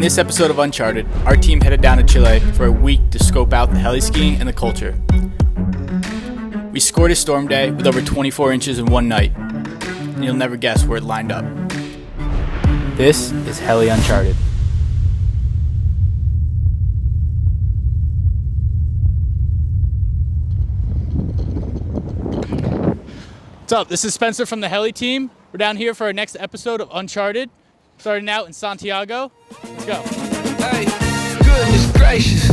this episode of Uncharted, our team headed down to Chile for a week to scope out the heli-skiing and the culture. We scored a storm day with over 24 inches in one night, and you'll never guess where it lined up. This is Heli Uncharted. What's up? This is Spencer from the Heli team. We're down here for our next episode of Uncharted, starting out in Santaigo. Let's go. Hey, goodness gracious,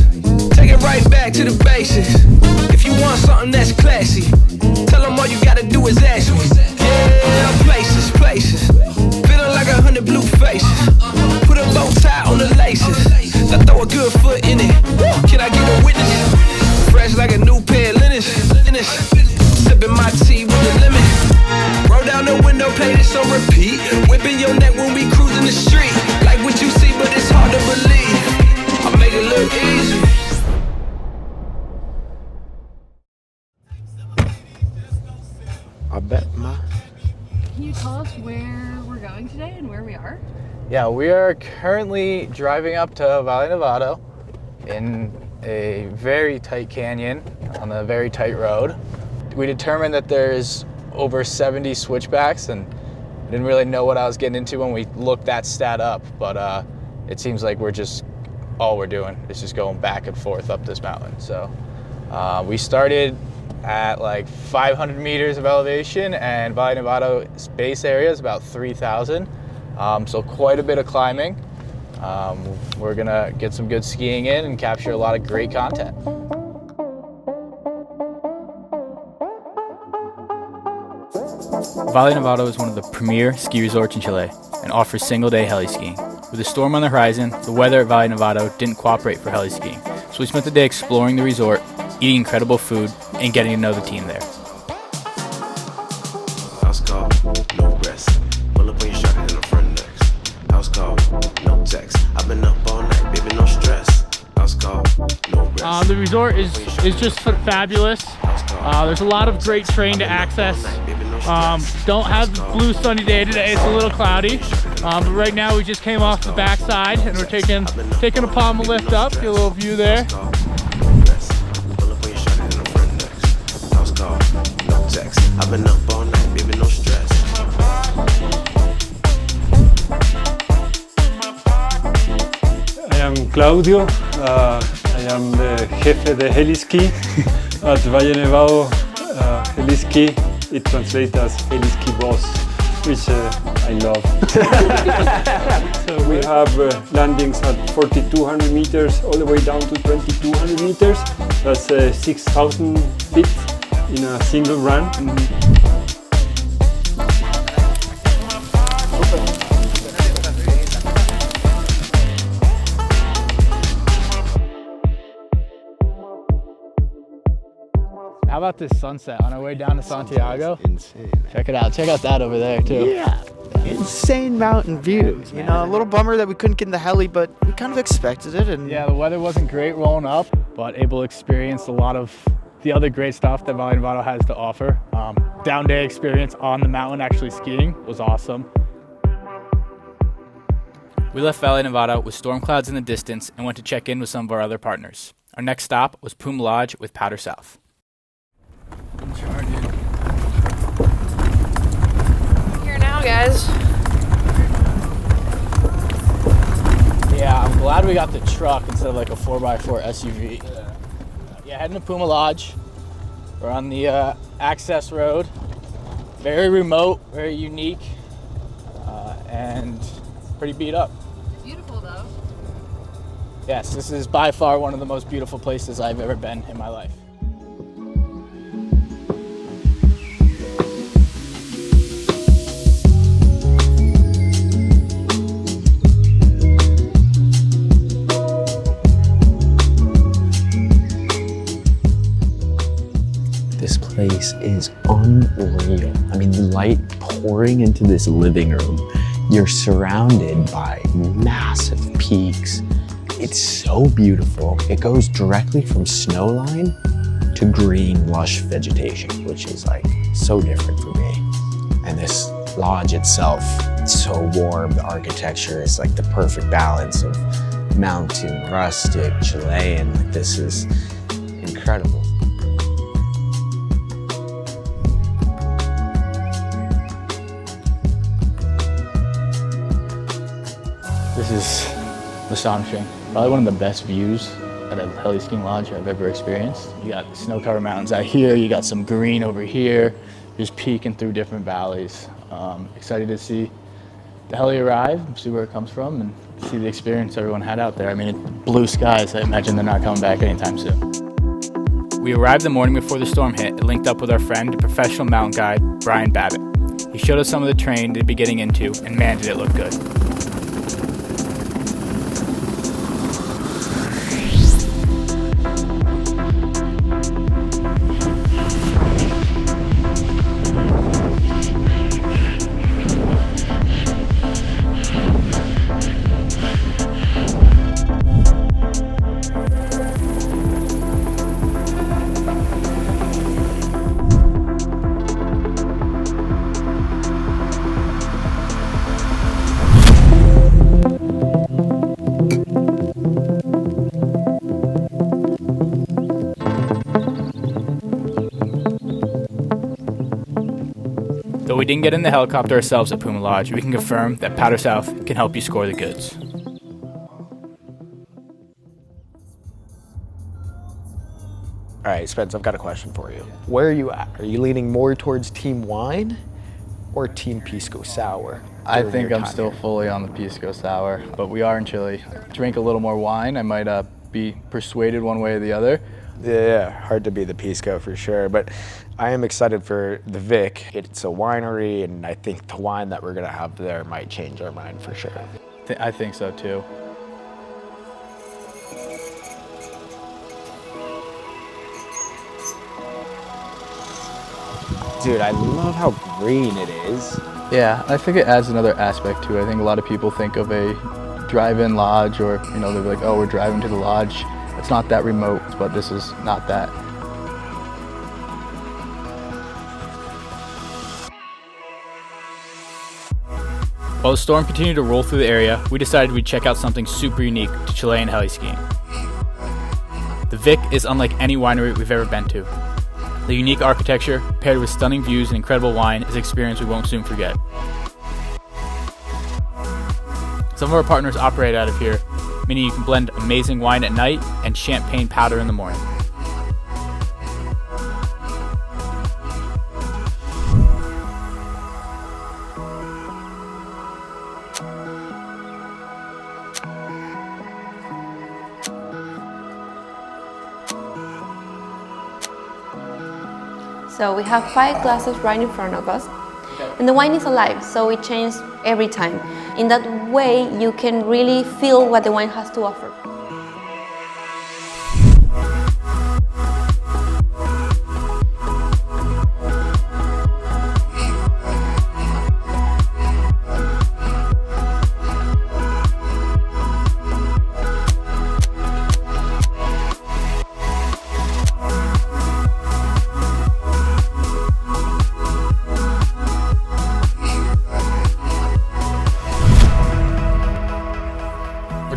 take it right back to the basics. If you want something that's classy, tell them all you gotta do is ask me. Yeah, places, feeling like 100 blue faces. Put a bow tie on the laces, now throw a good foot in it. Can I get a witness? Fresh like a new pair of linens. Sipping my tea with the lemon. Roll down the window, play this on repeat. Whipping your neck when we cruising the street. Like what you see, but it's hard to believe. I make it look easy. I bet my. Can you tell us where we're going today and where we are? Yeah, we are currently driving up to Valle, Nevado in a very tight canyon on a very tight road. We determined that there's over 70 switchbacks, and I didn't really know what I was getting into when we looked that stat up, but it seems like all we're doing is just going back and forth up this mountain. So we started at like 500 meters of elevation, and Valle Nevado's base area is about 3,000, so quite a bit of climbing. We're gonna get some good skiing in and capture a lot of great content. Valle Nevado is one of the premier ski resorts in Chile and offers single-day heli-skiing. With a storm on the horizon, the weather at Valle Nevado didn't cooperate for heli-skiing, so we spent the day exploring the resort, eating incredible food, and getting to know the team there. House call, no rest. Pull up when you shot it in the front next. House call, no text. I've been up all night, baby, no stress. House call, no rest. The resort is just fabulous. There's a lot of great terrain to access. Don't have the blue sunny day today, it's a little cloudy. But right now we just came off the backside and we're taking a Puma lift up, get a little view there. I've been up all night, baby, no stress. I am Claudio. I am the jefe de Heliski at Valle Nevado. Heliski, it translates as Heliski boss, which I love. So we have landings at 4,200 meters all the way down to 2,200 meters. That's 6,000 feet in a single run. How about this sunset on our way down to Santaigo? Insane. Check it out. Check out that over there too. Yeah. Insane mountain views. You know, a little bummer that we couldn't get in the heli, but we kind of expected it. And Yeah, the weather wasn't great rolling up, but able to experience a lot of the other great stuff that Valle Nevado has to offer. Down day experience on the mountain actually skiing was awesome. We left Valle Nevado with storm clouds in the distance and went to check in with some of our other partners. Our next stop was Puma Lodge with Powder South. Uncharted. Here now, guys. Yeah, I'm glad we got the truck instead of like a 4x4 SUV. Yeah, heading to Puma Lodge. We're on the access road. Very remote, very unique, and pretty beat up. Beautiful though. Yes, this is by far one of the most beautiful places I've ever been in my life. This place is unreal. I mean, the light pouring into this living room. You're surrounded by massive peaks. It's so beautiful. It goes directly from snowline to green, lush vegetation, which is like so different for me. And this lodge itself, It's so warm. The architecture is like the perfect balance of mountain, rustic, Chilean. Like, this is incredible. This is astonishing. Probably one of the best views at a heli-skiing lodge I've ever experienced. You got snow-covered mountains out here, you got some green over here, just peeking through different valleys. Excited to see the heli arrive, see where it comes from, and see the experience everyone had out there. I mean, blue skies, I imagine they're not coming back anytime soon. We arrived the morning before the storm hit and linked up with our friend, professional mountain guide, Brian Babbitt. He showed us some of the terrain to be getting into, and man, did it look good. Though we didn't get in the helicopter ourselves at Puma Lodge, we can confirm that Powder South can help you score the goods. All right, Spence, I've got a question for you. Where are you at? Are you leaning more towards Team Wine or Team Pisco Sour? I think I'm still fully on the Pisco Sour, but we are in Chile. Drink a little more wine, I might be persuaded one way or the other. Yeah, hard to be the Pisco for sure, but I am excited for the Vik. It's a winery, and I think the wine that we're gonna have there might change our mind for sure. I think so too. Dude, I love how green it is. Yeah, I think it adds another aspect to it. I think a lot of people think of a drive-in lodge, or they're like, oh, we're driving to the lodge. It's not that remote, but this is not that. While the storm continued to roll through the area, we decided we'd check out something super unique to Chilean heli-skiing. The Vik is unlike any winery we've ever been to. The unique architecture, paired with stunning views and incredible wine, is an experience we won't soon forget. Some of our partners operate out of here, meaning you can blend amazing wine at night and champagne powder in the morning. So we have 5 glasses right in front of us. And the wine is alive, so it changes every time. In that way, you can really feel what the wine has to offer.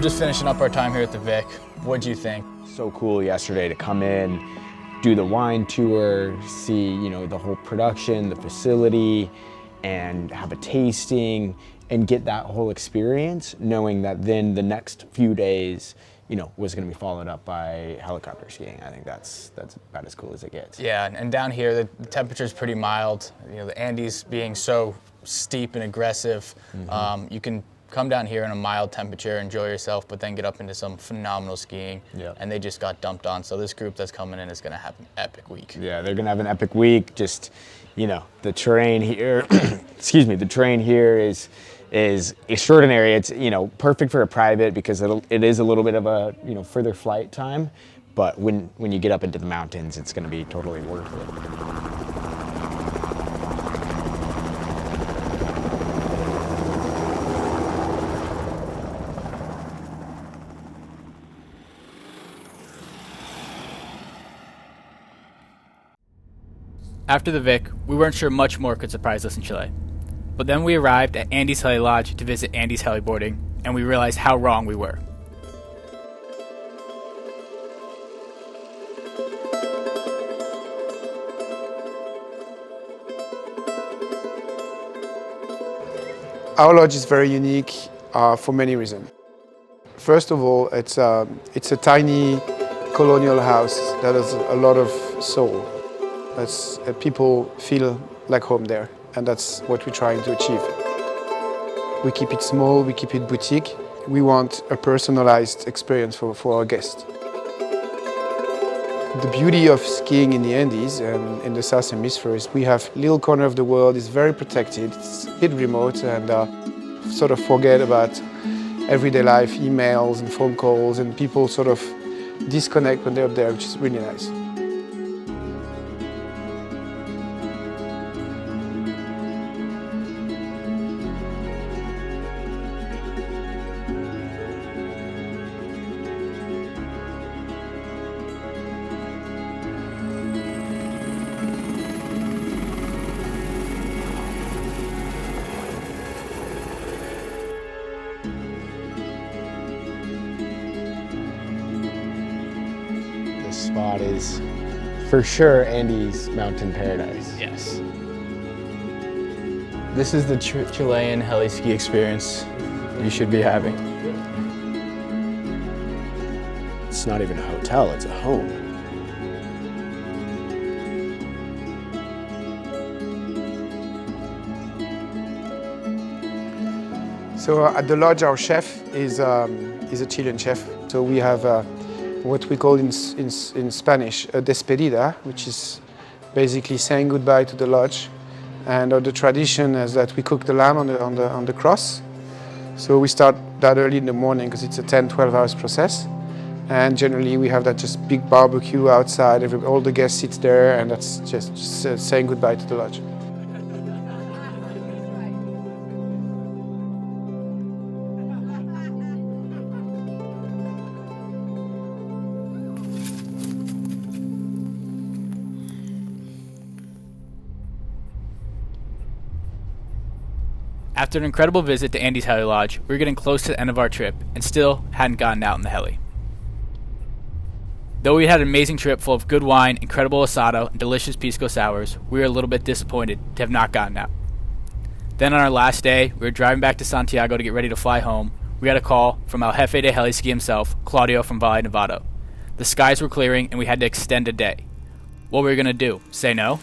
Just finishing up our time here at the Vik. What'd you think? So cool yesterday to come in, do the wine tour, see the whole production, the facility, and have a tasting and get that whole experience, knowing that then the next few days was going to be followed up by helicopter skiing. I think that's about as cool as it gets. Yeah, and down here the temperature is pretty mild. The Andes being so steep and aggressive, you can come down here in a mild temperature, enjoy yourself, but then get up into some phenomenal skiing. Yep. And they just got dumped on. So this group that's coming in is going to have an epic week. Yeah, they're going to have an epic week. Just, the terrain here, excuse me, the terrain here is extraordinary. It's, perfect for a private because it is a little bit of a, further flight time. But when you get up into the mountains, it's going to be totally worth it. After the Vik, we weren't sure much more could surprise us in Chile. But then we arrived at Andy's Heli Lodge to visit Andy's Heliboarding, and we realized how wrong we were. Our lodge is very unique for many reasons. First of all, it's a tiny colonial house that has a lot of soul. People feel like home there, and that's what we're trying to achieve. We keep it small, we keep it boutique. We want a personalized experience for our guests. The beauty of skiing in the Andes and in the South Hemisphere is we have little corner of the world, it's very protected, it's a bit remote, and sort of forget about everyday life, emails and phone calls, and people sort of disconnect when they're up there, which is really nice. This spot is for sure Andy's mountain paradise. Yes. This is the Chilean heli-ski experience you should be having. It's not even a hotel, it's a home. So at the lodge, our chef is a Chilean chef. So we have what we call in Spanish a despedida, which is basically saying goodbye to the lodge. And the tradition is that we cook the lamb on the cross. So we start that early in the morning because it's a 10-12 hours process. And generally we have that just big barbecue outside. All the guests sit there, and that's just saying goodbye to the lodge. After an incredible visit to Andy's Heli Lodge, we were getting close to the end of our trip and still hadn't gotten out in the heli. Though we had an amazing trip full of good wine, incredible asado, and delicious pisco sours, we were a little bit disappointed to have not gotten out. Then on our last day, we were driving back to Santaigo to get ready to fly home. We got a call from El Jefe de Heliski himself, Claudio from Valle, Nevado. The skies were clearing and we had to extend a day. What were we going to do? Say no?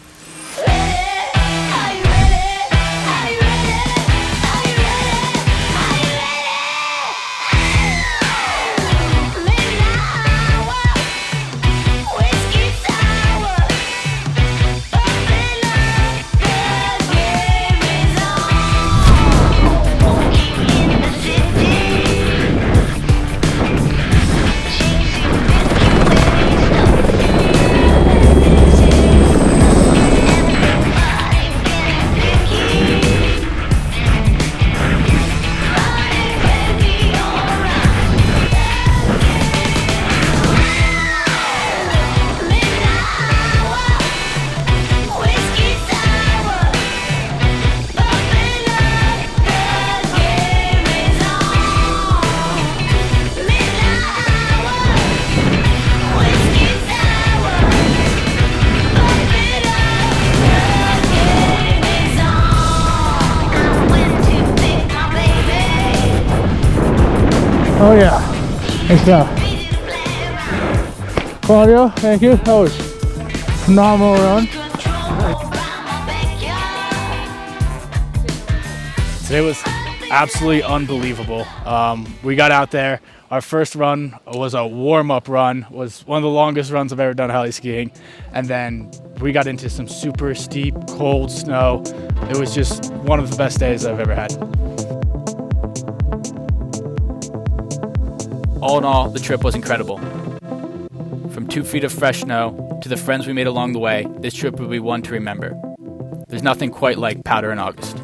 Oh yeah, thanks Claudio, thank you. That was a phenomenal run. Today was absolutely unbelievable. We got out there. Our first run was a warm-up run. It was one of the longest runs I've ever done heli skiing. And then we got into some super steep, cold snow. It was just one of the best days I've ever had. All in all, the trip was incredible. From 2 feet of fresh snow to the friends we made along the way, this trip will be one to remember. There's nothing quite like powder in August.